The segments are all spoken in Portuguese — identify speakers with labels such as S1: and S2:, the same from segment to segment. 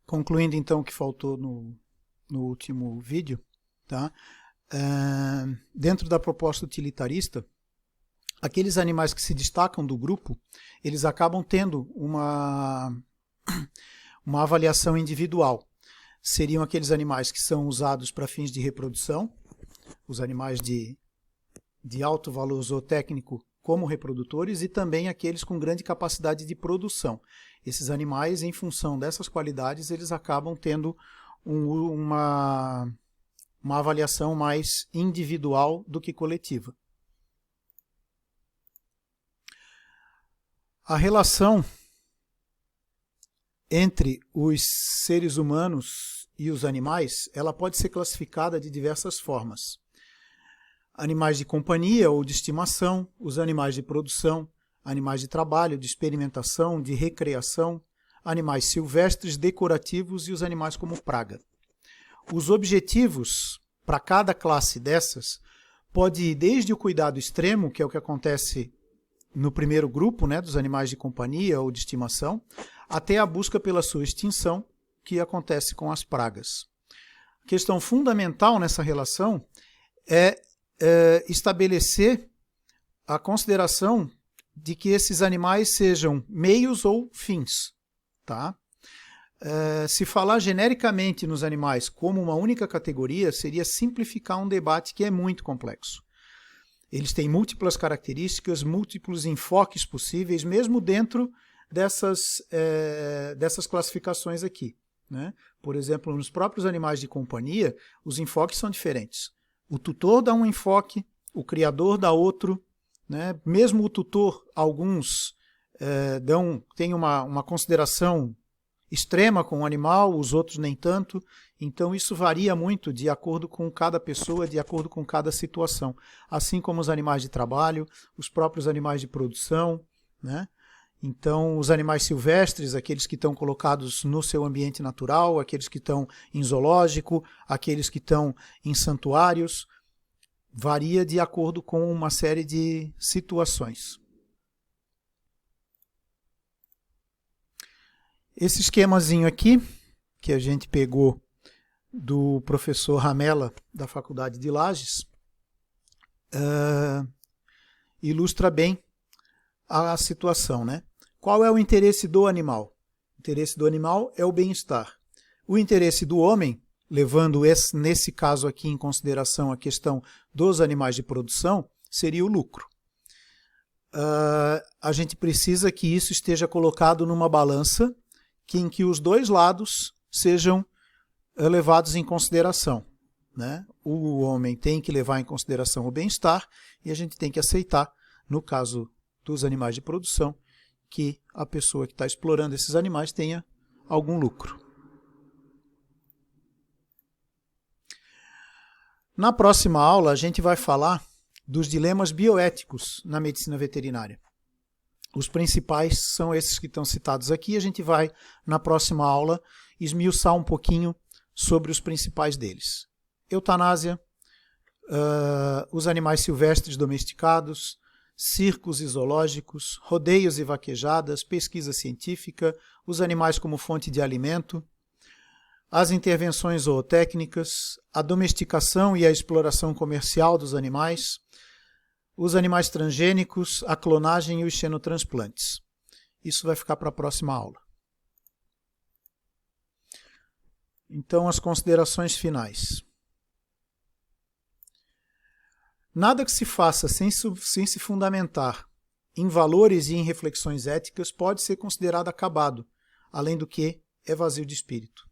S1: Concluindo então o que faltou no último vídeo, tá? Dentro da proposta utilitarista, aqueles animais que se destacam do grupo, eles acabam tendo uma avaliação individual. Seriam aqueles animais que são usados para fins de reprodução, os animais de alto valor zootécnico como reprodutores, e também aqueles com grande capacidade de produção. Esses animais, em função dessas qualidades, eles acabam tendo uma avaliação mais individual do que coletiva. A relação entre os seres humanos e os animais, ela pode ser classificada de diversas formas. Animais de companhia ou de estimação, os animais de produção, animais de trabalho, de experimentação, de recreação, animais silvestres, decorativos e os animais como praga. Os objetivos para cada classe dessas pode ir desde o cuidado extremo, que é o que acontece no primeiro grupo, né, dos animais de companhia ou de estimação, até a busca pela sua extinção, que acontece com as pragas. A questão fundamental nessa relação é estabelecer a consideração de que esses animais sejam meios ou fins. Tá? Se falar genericamente nos animais como uma única categoria, seria simplificar um debate que é muito complexo. Eles têm múltiplas características, múltiplos enfoques possíveis, mesmo dentro dessas classificações aqui. Né? Por exemplo, nos próprios animais de companhia, os enfoques são diferentes. O tutor dá um enfoque, o criador dá outro. Né? Mesmo o tutor, alguns têm uma consideração extrema com o animal, os outros nem tanto. Então isso varia muito de acordo com cada pessoa, de acordo com cada situação. Assim como os animais de trabalho, os próprios animais de produção. Né? Então os animais silvestres, aqueles que estão colocados no seu ambiente natural, aqueles que estão em zoológico, aqueles que estão em santuários, varia de acordo com uma série de situações. Esse esquemazinho aqui, que a gente pegou do professor Ramela, da Faculdade de Lages, ilustra bem a situação. Né? Qual é o interesse do animal? O interesse do animal é o bem-estar. O interesse do homem, levando nesse caso aqui em consideração a questão dos animais de produção, seria o lucro. A gente precisa que isso esteja colocado numa balança em que os dois lados sejam levados em consideração. Né? O homem tem que levar em consideração o bem-estar e a gente tem que aceitar, no caso dos animais de produção, que a pessoa que está explorando esses animais tenha algum lucro. Na próxima aula, a gente vai falar dos dilemas bioéticos na medicina veterinária. Os principais são esses que estão citados aqui. A gente vai, na próxima aula, esmiuçar um pouquinho sobre os principais deles. Eutanásia, os animais silvestres domesticados, circos e zoológicos, rodeios e vaquejadas, pesquisa científica, os animais como fonte de alimento, as intervenções zootécnicas, a domesticação e a exploração comercial dos animais, os animais transgênicos, a clonagem e os xenotransplantes. Isso vai ficar para a próxima aula. Então, as considerações finais. Nada que se faça sem se fundamentar em valores e em reflexões éticas pode ser considerado acabado, além do que é vazio de espírito.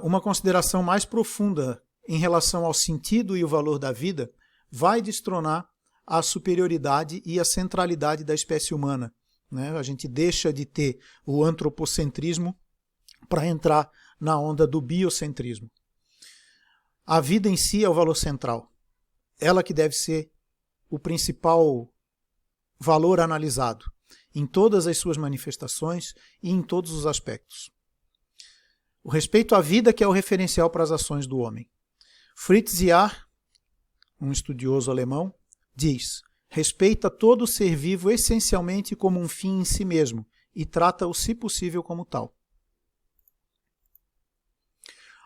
S1: Uma consideração mais profunda em relação ao sentido e o valor da vida vai destronar a superioridade e a centralidade da espécie humana. Né? A gente deixa de ter o antropocentrismo para entrar na onda do biocentrismo. A vida em si é o valor central. Ela que deve ser o principal valor analisado em todas as suas manifestações e em todos os aspectos. O respeito à vida que é o referencial para as ações do homem. Fritz Jahr, um estudioso alemão, diz: respeita todo ser vivo essencialmente como um fim em si mesmo e trata-o, se possível, como tal.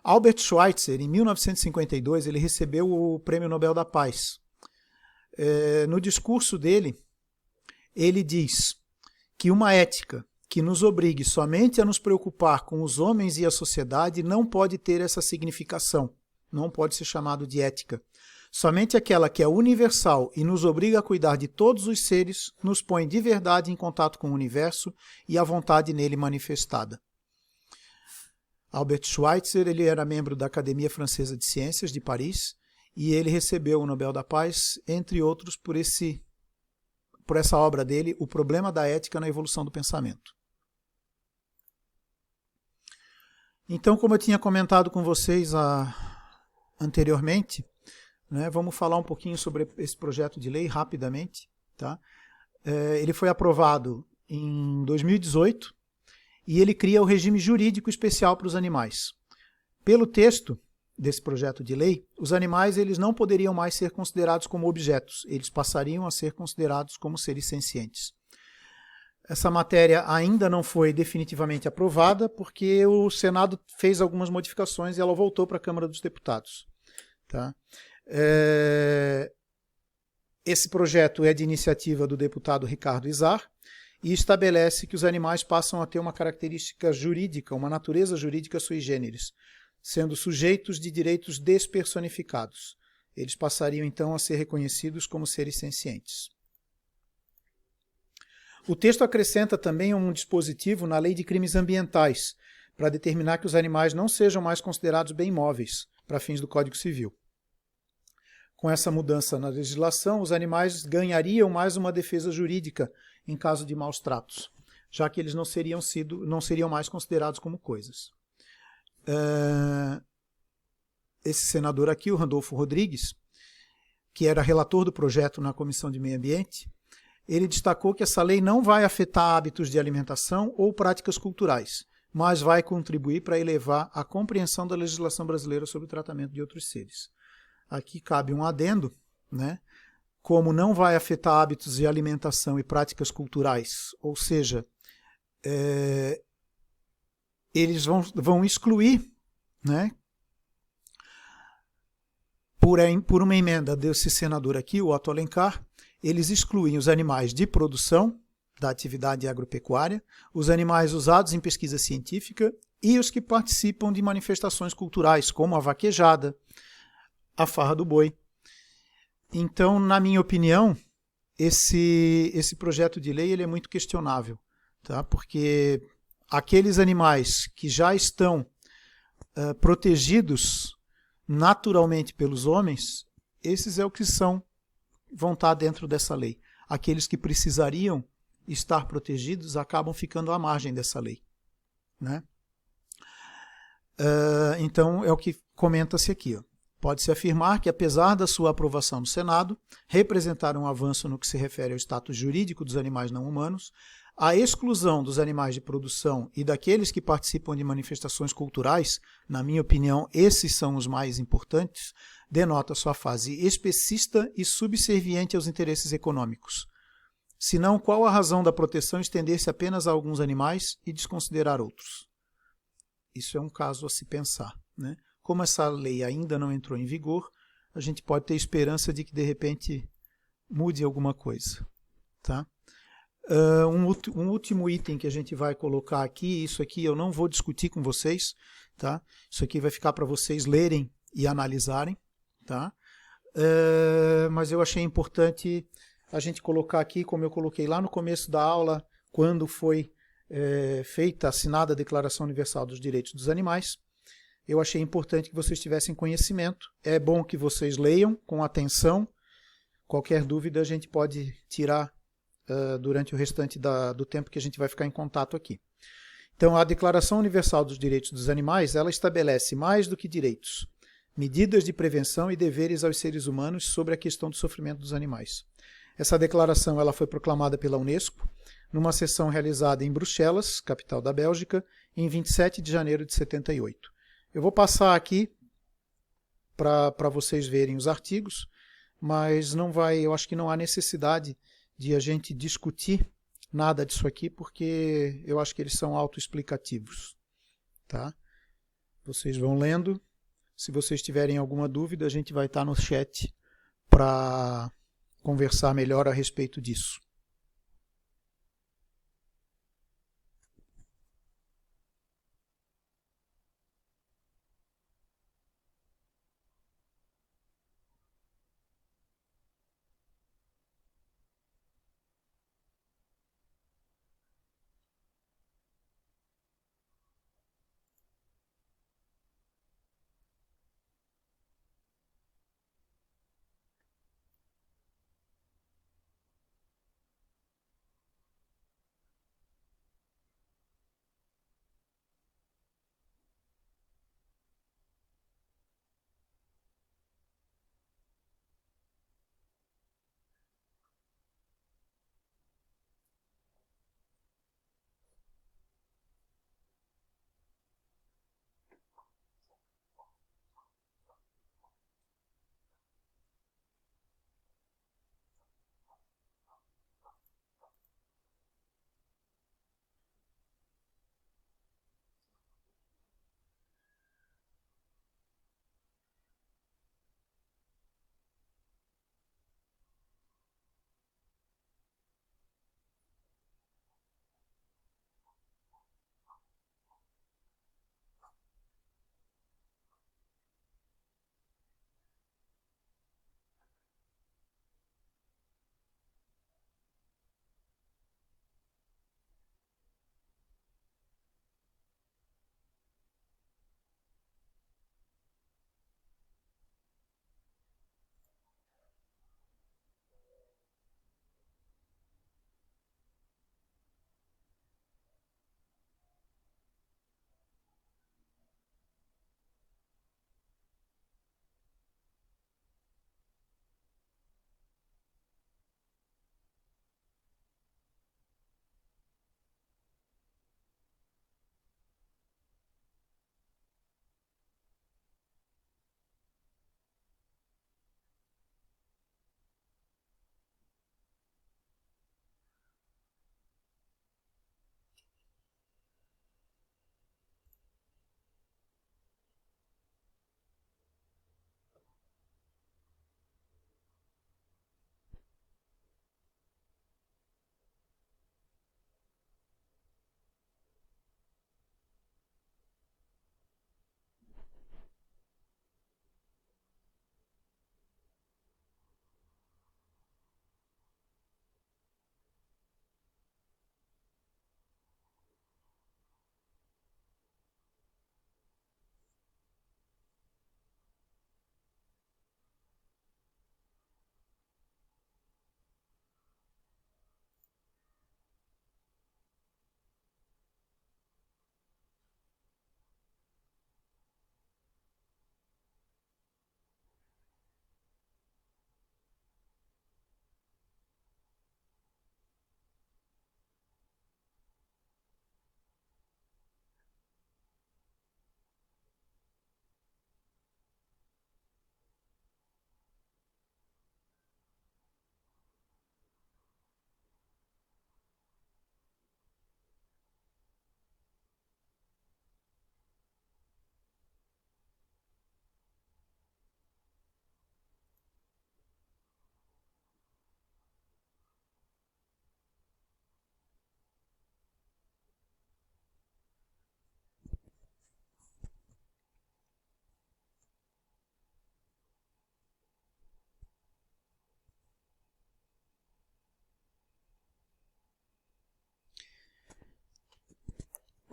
S1: Albert Schweitzer, em 1952, ele recebeu o Prêmio Nobel da Paz. No discurso dele, ele diz que uma ética que nos obrigue somente a nos preocupar com os homens e a sociedade não pode ter essa significação, não pode ser chamado de ética. Somente aquela que é universal e nos obriga a cuidar de todos os seres nos põe de verdade em contato com o universo e a vontade nele manifestada. Albert Schweitzer, ele era membro da Academia Francesa de Ciências de Paris e ele recebeu o Nobel da Paz, entre outros, por essa obra dele, O Problema da Ética na Evolução do Pensamento. Então, como eu tinha comentado com vocês anteriormente, né, vamos falar um pouquinho sobre esse projeto de lei rapidamente. Tá? Ele foi aprovado em 2018 e ele cria o regime jurídico especial para os animais. Pelo texto desse projeto de lei, os animais eles não poderiam mais ser considerados como objetos, eles passariam a ser considerados como seres sencientes. Essa matéria ainda não foi definitivamente aprovada porque o Senado fez algumas modificações e ela voltou para a Câmara dos Deputados. Tá? Esse projeto é de iniciativa do deputado Ricardo Izar e estabelece que os animais passam a ter uma característica jurídica, uma natureza jurídica sui generis, sendo sujeitos de direitos despersonificados. Eles passariam então a ser reconhecidos como seres sencientes. O texto acrescenta também um dispositivo na Lei de Crimes Ambientais, para determinar que os animais não sejam mais considerados bem móveis para fins do Código Civil. Com essa mudança na legislação, os animais ganhariam mais uma defesa jurídica em caso de maus tratos, já que eles não seriam mais considerados como coisas. Esse senador aqui, o Randolfo Rodrigues, que era relator do projeto na Comissão de Meio Ambiente, ele destacou que essa lei não vai afetar hábitos de alimentação ou práticas culturais, mas vai contribuir para elevar a compreensão da legislação brasileira sobre o tratamento de outros seres. Aqui cabe um adendo, né? Como não vai afetar hábitos de alimentação e práticas culturais, ou seja, eles vão excluir, né? Por uma emenda desse senador aqui, o Otto Alencar, eles excluem os animais de produção da atividade agropecuária, os animais usados em pesquisa científica e os que participam de manifestações culturais, como a vaquejada, a farra do boi. Então, na minha opinião, esse projeto de lei ele é muito questionável, tá? Porque aqueles animais que já estão protegidos naturalmente pelos homens, esses é o que vão estar dentro dessa lei. Aqueles que precisariam estar protegidos acabam ficando à margem dessa lei, né? Então, é o que comenta-se aqui. Pode-se afirmar que, apesar da sua aprovação no Senado, representar um avanço no que se refere ao status jurídico dos animais não humanos, a exclusão dos animais de produção e daqueles que participam de manifestações culturais, na minha opinião, esses são os mais importantes, denota sua fase especista e subserviente aos interesses econômicos. Senão, qual a razão da proteção estender-se apenas a alguns animais e desconsiderar outros? Isso é um caso a se pensar, né? Como essa lei ainda não entrou em vigor, a gente pode ter esperança de que, de repente, mude alguma coisa. Tá? Um último item que a gente vai colocar aqui, isso aqui eu não vou discutir com vocês, tá? Isso aqui vai ficar para vocês lerem e analisarem. Tá? Mas eu achei importante a gente colocar aqui, como eu coloquei lá no começo da aula, quando foi assinada a Declaração Universal dos Direitos dos Animais, eu achei importante que vocês tivessem conhecimento. É bom que vocês leiam com atenção. Qualquer dúvida a gente pode tirar durante o restante do tempo que a gente vai ficar em contato aqui. Então, a Declaração Universal dos Direitos dos Animais, ela estabelece mais do que direitos, medidas de prevenção e deveres aos seres humanos sobre a questão do sofrimento dos animais. Essa declaração ela foi proclamada pela Unesco numa sessão realizada em Bruxelas, capital da Bélgica, em 27 de janeiro de 78. Eu vou passar aqui para vocês verem os artigos, mas eu acho que não há necessidade de a gente discutir, nada disso aqui porque eu acho que eles são autoexplicativos, tá? Vocês vão lendo. Se vocês tiverem alguma dúvida, a gente vai estar no chat para conversar melhor a respeito disso.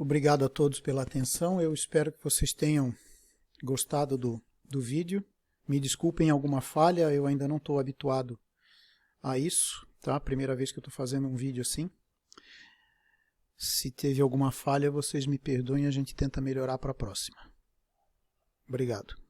S1: Obrigado a todos pela atenção. Eu espero que vocês tenham gostado do vídeo. Me desculpem alguma falha, eu ainda não estou habituado a isso, tá? Primeira vez que eu estou fazendo um vídeo assim. Se teve alguma falha, vocês me perdoem, a gente tenta melhorar para a próxima. Obrigado.